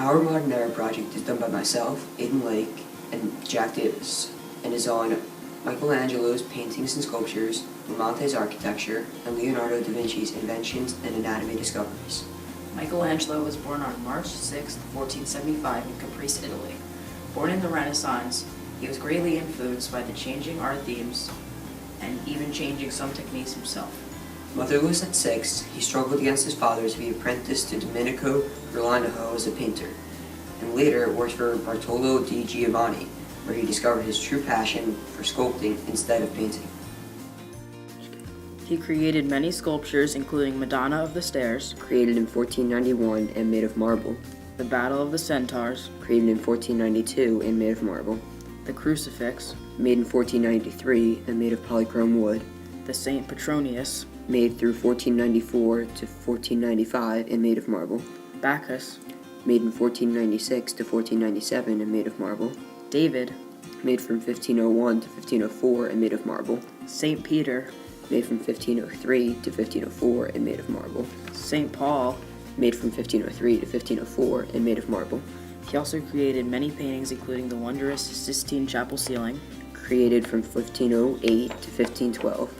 Our Modern Era project is done by myself, Aidan and Jack Davis, and is on Michelangelo's paintings and sculptures, Lamonte's architecture, and Leonardo da Vinci's inventions and anatomy discoveries. Michelangelo was born on March 6, 1475 in Caprice, Italy. Born in the Renaissance, he was greatly influenced by the changing art themes and even changing some techniques himself. Motherless at 6, he struggled against his father to be apprenticed to Domenico Ghirlandajo as a painter, and later worked for Bartolo di Giovanni, where he discovered his true passion for sculpting instead of painting. He created many sculptures, including Madonna of the Stairs, Created in 1491 and made of marble. the Battle of the Centaurs, Created in 1492 and made of marble. the Crucifix, Made in 1493 and made of polychrome wood. the Saint Petronius, Made through 1494 to 1495 and made of marble. Bacchus, Made in 1496 to 1497 and made of marble. David, Made from 1501 to 1504 and made of marble. Saint Peter, Made from 1503 to 1504 and made of marble. Saint Paul. Made from 1503 to 1504 and made of marble. He also created many paintings, including the wondrous Sistine Chapel ceiling, Created from 1508 to 1512.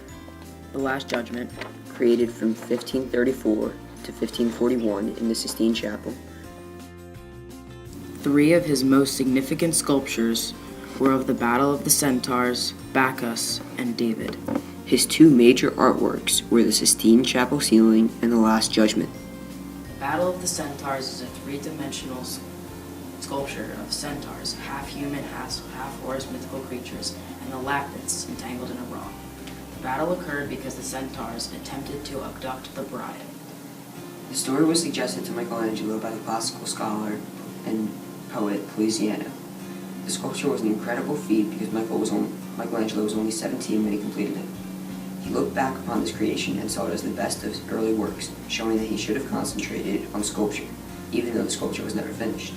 the Last Judgment, Created from 1534 to 1541 in the Sistine Chapel. Three of his most significant sculptures were of the Battle of the Centaurs, Bacchus, and David. His two major artworks were the Sistine Chapel ceiling and the Last Judgment. The Battle of the Centaurs is a three-dimensional sculpture of centaurs, half-human, half-horse mythical creatures, and the Lapiths entangled in a rock. The battle occurred because the centaurs attempted to abduct the bride. The story was suggested to Michelangelo by the classical scholar and poet Poliziano. The sculpture was an incredible feat because Michelangelo was only 17 when he completed it. He looked back upon this creation and saw it as the best of his early works, showing that he should have concentrated on sculpture, even though the sculpture was never finished.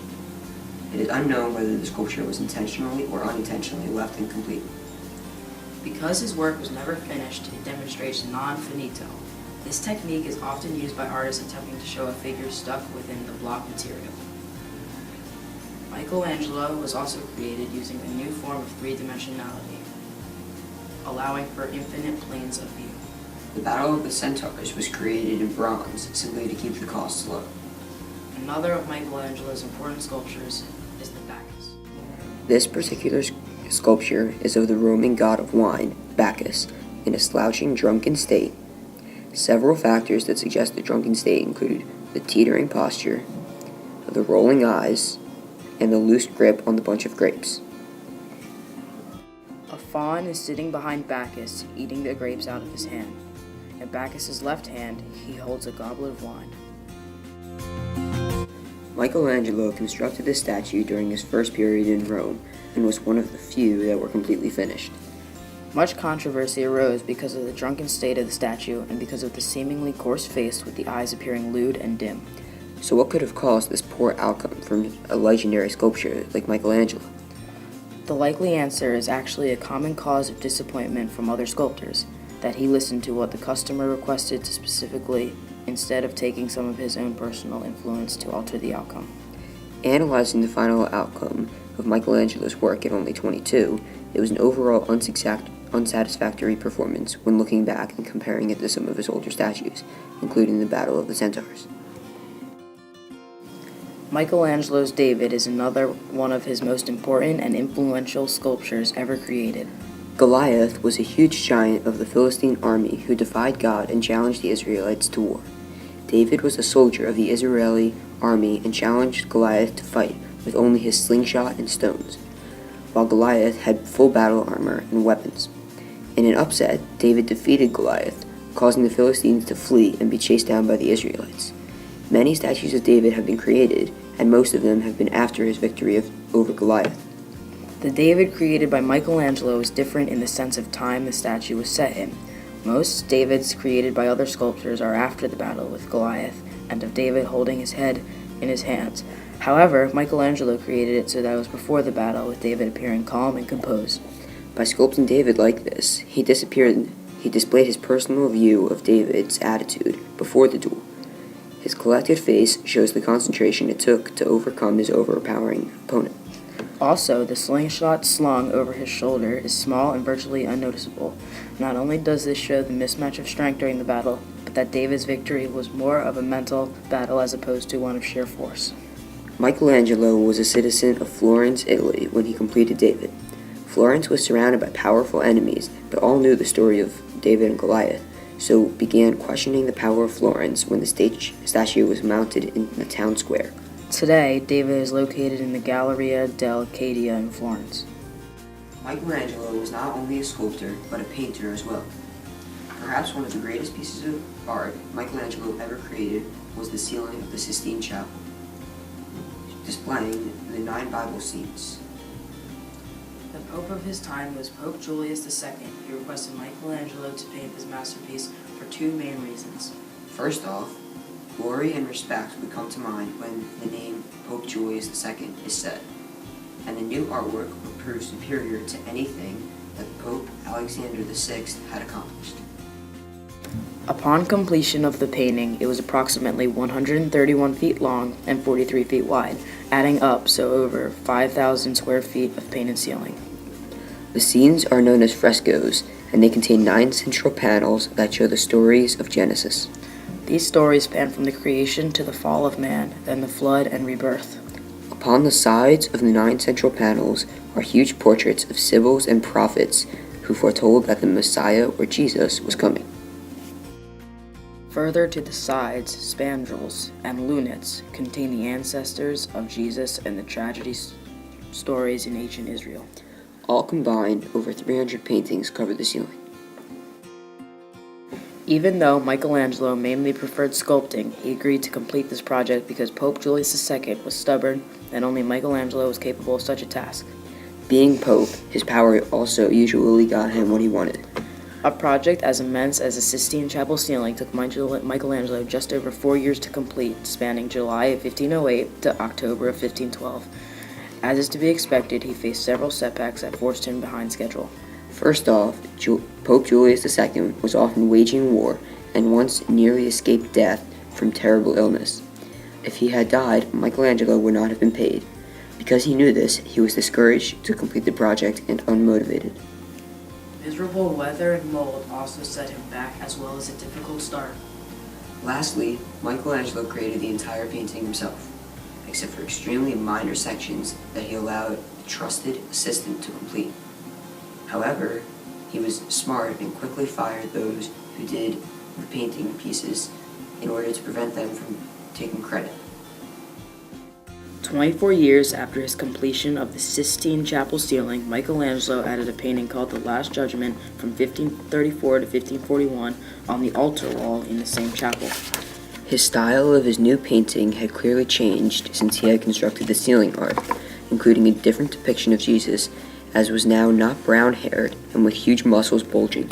It is unknown whether the sculpture was intentionally or unintentionally left incomplete. Because his work was never finished, it demonstrates non finito. This technique is often used by artists attempting to show a figure stuck within the block material. Michelangelo was also created using a new form of three-dimensionality, allowing for infinite planes of view. The Battle of the Centaurs was created in bronze simply to keep the costs low. Another of Michelangelo's important sculptures is the Bacchus. This particular sculpture is of the Roman god of wine, Bacchus, in a slouching, drunken state. Several factors that suggest the drunken state include the teetering posture, the rolling eyes, and the loose grip on the bunch of grapes. A faun is sitting behind Bacchus, eating the grapes out of his hand. In Bacchus's left hand, he holds a goblet of wine. Michelangelo constructed this statue during his first period in Rome and was one of the few that were completely finished. Much controversy arose because of the drunken state of the statue and because of the seemingly coarse face with the eyes appearing lewd and dim. So what could have caused this poor outcome from a legendary sculptor like Michelangelo? The likely answer is actually a common cause of disappointment from other sculptors, that he listened to what the customer requested specifically instead of taking some of his own personal influence to alter the outcome. Analyzing the final outcome of Michelangelo's work at only 22, it was an overall unsatisfactory performance when looking back and comparing it to some of his older statues, including the Battle of the Centaurs. Michelangelo's David is another one of his most important and influential sculptures ever created. Goliath was a huge giant of the Philistine army who defied God and challenged the Israelites to war. David was a soldier of the Israeli army and challenged Goliath to fight with only his slingshot and stones, while Goliath had full battle armor and weapons. In an upset, David defeated Goliath, causing the Philistines to flee and be chased down by the Israelites. Many statues of David have been created, and most of them have been after his victory over Goliath. The David created by Michelangelo is different in the sense of time the statue was set in. Most Davids created by other sculptors are after the battle with Goliath, and of David holding his head in his hands. However, Michelangelo created it so that it was before the battle, with David appearing calm and composed. By sculpting David like this, he displayed his personal view of David's attitude before the duel. His collected face shows the concentration it took to overcome his overpowering opponent. Also, the slingshot slung over his shoulder is small and virtually unnoticeable. Not only does this show the mismatch of strength during the battle, but that David's victory was more of a mental battle as opposed to one of sheer force. Michelangelo was a citizen of Florence, Italy, when he completed David. Florence was surrounded by powerful enemies, but all knew the story of David and Goliath, so began questioning the power of Florence when the statue was mounted in the town square. Today, David is located in the Galleria dell'Arcadia in Florence. Michelangelo was not only a sculptor, but a painter as well. Perhaps one of the greatest pieces of art Michelangelo ever created was the ceiling of the Sistine Chapel, displaying the 9 Bible scenes. The Pope of his time was Pope Julius II. He requested Michelangelo to paint this masterpiece for 2 main reasons. First off, glory and respect would come to mind when the name Pope Julius II is said, and the new artwork would prove superior to anything that Pope Alexander VI had accomplished. Upon completion of the painting, it was approximately 131 feet long and 43 feet wide, adding up so over 5,000 square feet of painted ceiling. The scenes are known as frescoes, and they contain 9 central panels that show the stories of Genesis. These stories span from the creation to the fall of man, then the flood and rebirth. Upon the sides of the 9 central panels are huge portraits of sibyls and prophets who foretold that the Messiah, or Jesus, was coming. Further to the sides, spandrels and lunettes contain the ancestors of Jesus and the tragedy stories in ancient Israel. All combined, over 300 paintings cover the ceiling. Even though Michelangelo mainly preferred sculpting, he agreed to complete this project because Pope Julius II was stubborn and only Michelangelo was capable of such a task. Being Pope, his power also usually got him what he wanted. A project as immense as the Sistine Chapel ceiling took Michelangelo just over 4 years to complete, spanning July of 1508 to October of 1512. As is to be expected, he faced several setbacks that forced him behind schedule. First off, Pope Julius II was often waging war and once nearly escaped death from terrible illness. If he had died, Michelangelo would not have been paid. Because he knew this, he was discouraged to complete the project and unmotivated. Miserable weather and mold also set him back, as well as a difficult start. Lastly, Michelangelo created the entire painting himself, except for extremely minor sections that he allowed a trusted assistant to complete. However, he was smart and quickly fired those who did the painting pieces in order to prevent them from taking credit. 24 years after his completion of the Sistine Chapel ceiling, Michelangelo added a painting called The Last Judgment from 1534 to 1541 on the altar wall in the same chapel. His style of his new painting had clearly changed since he had constructed the ceiling art, including a different depiction of Jesus, as was now not brown-haired and with huge muscles bulging.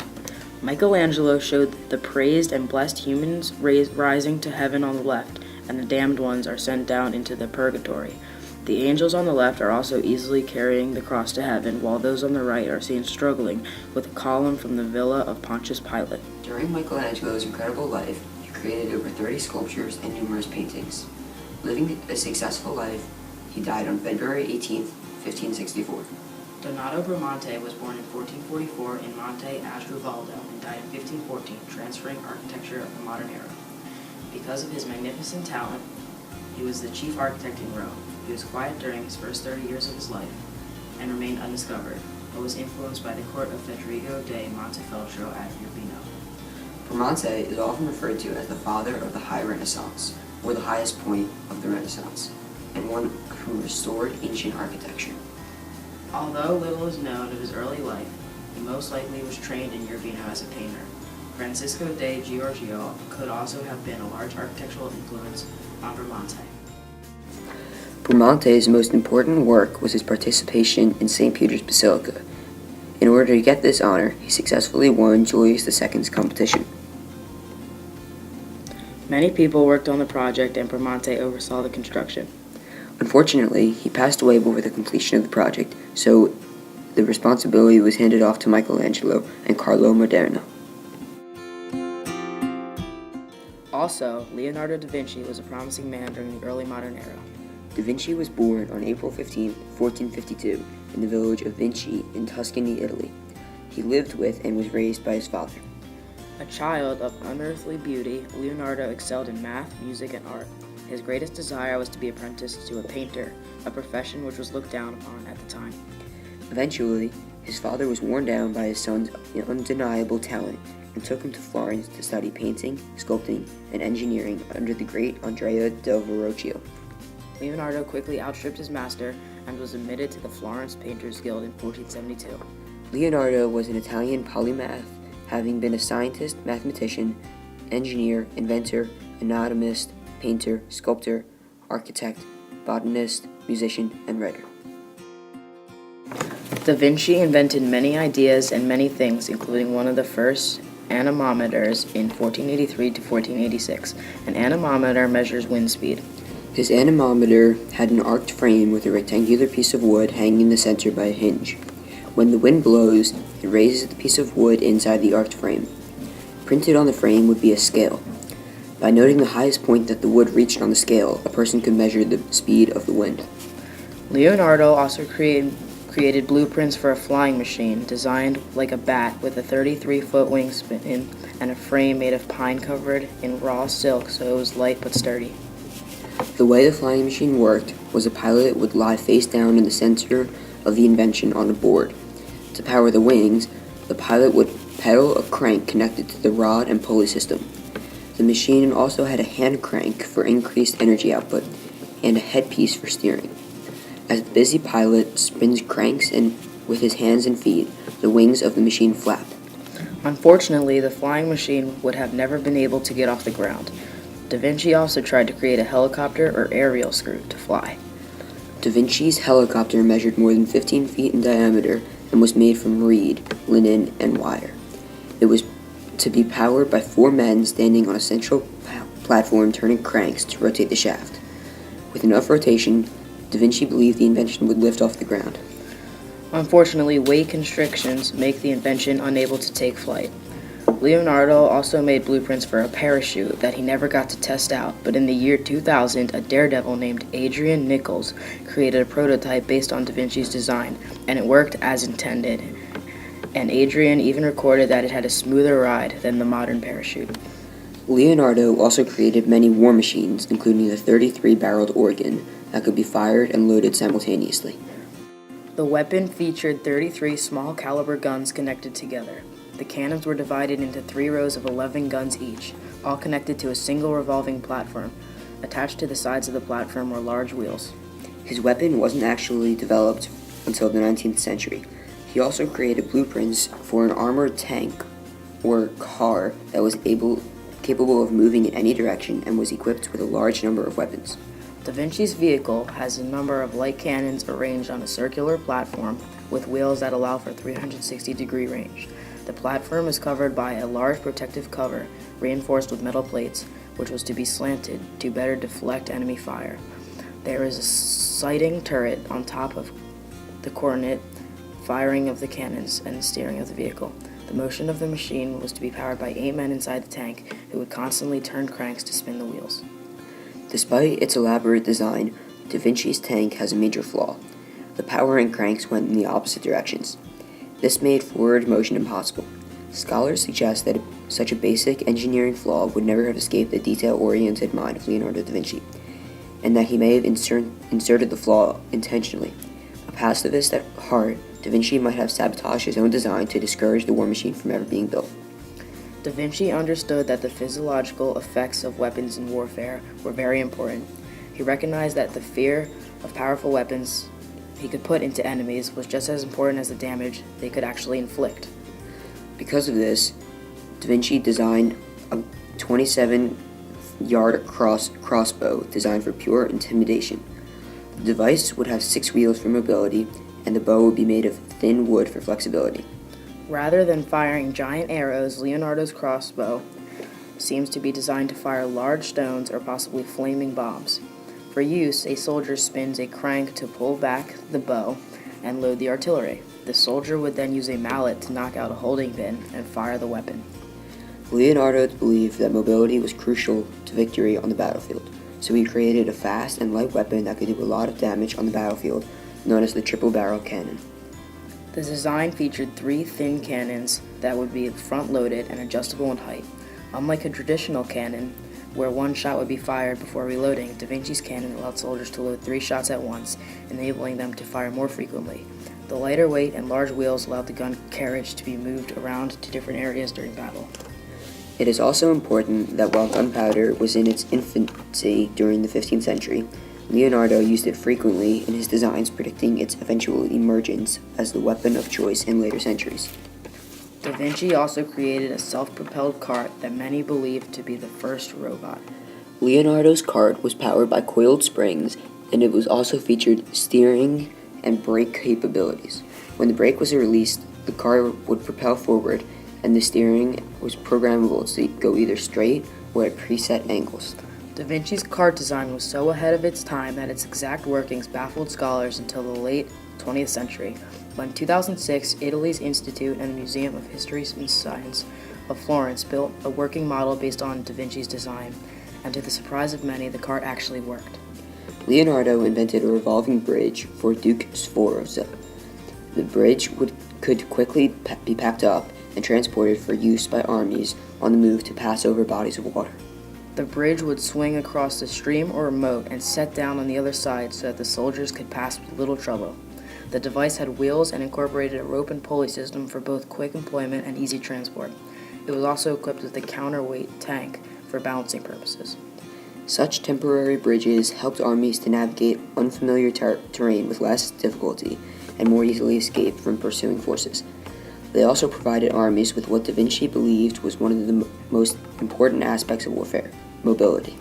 Michelangelo showed the praised and blessed humans rising to heaven on the left, and the damned ones are sent down into the purgatory. The angels on the left are also easily carrying the cross to heaven, while those on the right are seen struggling with a column from the villa of Pontius Pilate. During Michelangelo's incredible life, he created over 30 sculptures and numerous paintings. Living a successful life, he died on February 18, 1564. Donato Bramante was born in 1444 in Monte Asdrúvaldo and died in 1514, transferring architecture of the modern era. Because of his magnificent talent, he was the chief architect in Rome. He was quiet during his first 30 years of his life and remained undiscovered, but was influenced by the court of Federico de Montefeltro at Urbino. Bramante is often referred to as the father of the High Renaissance, or the highest point of the Renaissance, and one who restored ancient architecture. Although little is known of his early life, he most likely was trained in Urbino as a painter. Francisco de Giorgio could also have been a large architectural influence on Bramante. Bramante's most important work was his participation in St. Peter's Basilica. In order to get this honor, he successfully won Julius II's competition. Many people worked on the project and Bramante oversaw the construction. Unfortunately, he passed away before the completion of the project, so the responsibility was handed off to Michelangelo and Carlo Maderno. Also, Leonardo da Vinci was a promising man during the early modern era. Da Vinci was born on April 15, 1452, in the village of Vinci in Tuscany, Italy. He lived with and was raised by his father. A child of unearthly beauty, Leonardo excelled in math, music, and art. His greatest desire was to be apprenticed to a painter, a profession which was looked down upon at the time. Eventually, his father was worn down by his son's undeniable talent and took him to Florence to study painting, sculpting, and engineering under the great Andrea del Verrocchio. Leonardo quickly outstripped his master and was admitted to the Florence Painters Guild in 1472. Leonardo was an Italian polymath, having been a scientist, mathematician, engineer, inventor, anatomist, painter, sculptor, architect, botanist, musician, and writer. Da Vinci invented many ideas and many things, including one of the first anemometers in 1483 to 1486. An anemometer measures wind speed. His anemometer had an arched frame with a rectangular piece of wood hanging in the center by a hinge. When the wind blows, it raises the piece of wood inside the arched frame. Printed on the frame would be a scale. By noting the highest point that the wood reached on the scale, a person could measure the speed of the wind. Leonardo also created blueprints for a flying machine designed like a bat with a 33-foot wingspan and a frame made of pine covered in raw silk so it was light but sturdy. The way the flying machine worked was a pilot would lie face down in the center of the invention on a board. To power the wings, the pilot would pedal a crank connected to the rod and pulley system. The machine also had a hand crank for increased energy output and a headpiece for steering. As the busy pilot spins cranks and with his hands and feet, the wings of the machine flap. Unfortunately, the flying machine would have never been able to get off the ground. Da Vinci also tried to create a helicopter or aerial screw to fly. Da Vinci's helicopter measured more than 15 feet in diameter and was made from reed, linen, and wire. It was to be powered by 4 men standing on a central platform turning cranks to rotate the shaft. With enough rotation, Da Vinci believed the invention would lift off the ground. Unfortunately, weight constrictions make the invention unable to take flight. Leonardo also made blueprints for a parachute that he never got to test out, but in the year 2000, a daredevil named Adrian Nichols created a prototype based on Da Vinci's design, and it worked as intended. And Adrian even recorded that it had a smoother ride than the modern parachute. Leonardo also created many war machines, including the 33-barreled organ that could be fired and loaded simultaneously. The weapon featured 33 small caliber guns connected together. The cannons were divided into 3 rows of 11 guns each, all connected to a single revolving platform. Attached to the sides of the platform were large wheels. His weapon wasn't actually developed until the 19th century. He also created blueprints for an armored tank or car that was capable of moving in any direction and was equipped with a large number of weapons. Da Vinci's vehicle has a number of light cannons arranged on a circular platform with wheels that allow for 360-degree range. The platform is covered by a large protective cover reinforced with metal plates, which was to be slanted to better deflect enemy fire. There is a sighting turret on top of the coordinate firing of the cannons and the steering of the vehicle. The motion of the machine was to be powered by 8 men inside the tank who would constantly turn cranks to spin the wheels. Despite its elaborate design, Da Vinci's tank has a major flaw. The power and cranks went in the opposite directions. This made forward motion impossible. Scholars suggest that such a basic engineering flaw would never have escaped the detail-oriented mind of Leonardo da Vinci, and that he may have inserted the flaw intentionally. A pacifist at heart, Da Vinci might have sabotaged his own design to discourage the war machine from ever being built. Da Vinci understood that the physiological effects of weapons in warfare were very important. He recognized that the fear of powerful weapons he could put into enemies was just as important as the damage they could actually inflict. Because of this, Da Vinci designed a 27-yard crossbow designed for pure intimidation. The device would have 6 wheels for mobility, and the bow would be made of thin wood for flexibility. Rather than firing giant arrows, Leonardo's crossbow seems to be designed to fire large stones or possibly flaming bombs. For use, a soldier spins a crank to pull back the bow and load the artillery. The soldier would then use a mallet to knock out a holding pin and fire the weapon. Leonardo believed that mobility was crucial to victory on the battlefield, so he created a fast and light weapon that could do a lot of damage on the battlefield, known as the triple-barrel cannon. The design featured 3 thin cannons that would be front-loaded and adjustable in height. Unlike a traditional cannon, where one shot would be fired before reloading, Da Vinci's cannon allowed soldiers to load 3 shots at once, enabling them to fire more frequently. The lighter weight and large wheels allowed the gun carriage to be moved around to different areas during battle. It is also important that while gunpowder was in its infancy during the 15th century, Leonardo used it frequently in his designs, predicting its eventual emergence as the weapon of choice in later centuries. Da Vinci also created a self-propelled cart that many believed to be the first robot. Leonardo's cart was powered by coiled springs, and it was also featured steering and brake capabilities. When the brake was released, the car would propel forward, and the steering was programmable to go either straight or at preset angles. Da Vinci's cart design was so ahead of its time that its exact workings baffled scholars until the late 20th century. But in 2006, Italy's Institute and Museum of History and Science of Florence built a working model based on Da Vinci's design, and to the surprise of many, the cart actually worked. Leonardo invented a revolving bridge for Duke Sforza. The bridge could quickly be packed up and transported for use by armies on the move to pass over bodies of water. The bridge would swing across the stream or a moat and set down on the other side so that the soldiers could pass with little trouble. The device had wheels and incorporated a rope and pulley system for both quick employment and easy transport. It was also equipped with a counterweight tank for balancing purposes. Such temporary bridges helped armies to navigate unfamiliar terrain with less difficulty and more easily escape from pursuing forces. They also provided armies with what Da Vinci believed was one of the most important aspects of warfare: mobility.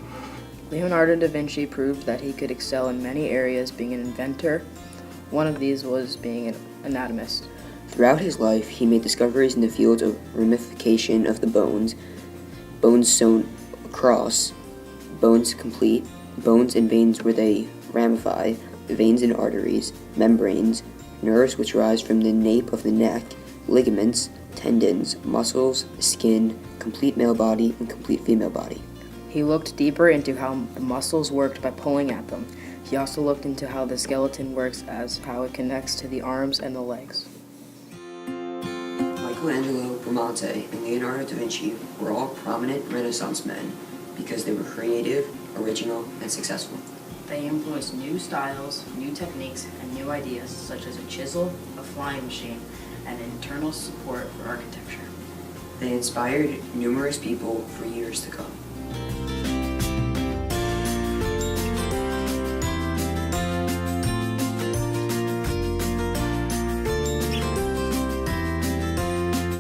Leonardo da Vinci proved that he could excel in many areas, being an inventor. One of these was being an anatomist. Throughout his life, he made discoveries in the fields of ramification of the bones sewn across, bones complete, bones and veins where they ramify, veins and arteries, membranes, nerves which rise from the nape of the neck, ligaments, tendons, muscles, skin, complete male body, and complete female body. He looked deeper into how the muscles worked by pulling at them. He also looked into how the skeleton works as how it connects to the arms and the legs. Michelangelo, Bramante, and Leonardo da Vinci were all prominent Renaissance men because they were creative, original, and successful. They influenced new styles, new techniques, and new ideas such as a chisel, a flying machine, and internal support for architecture. They inspired numerous people for years to come.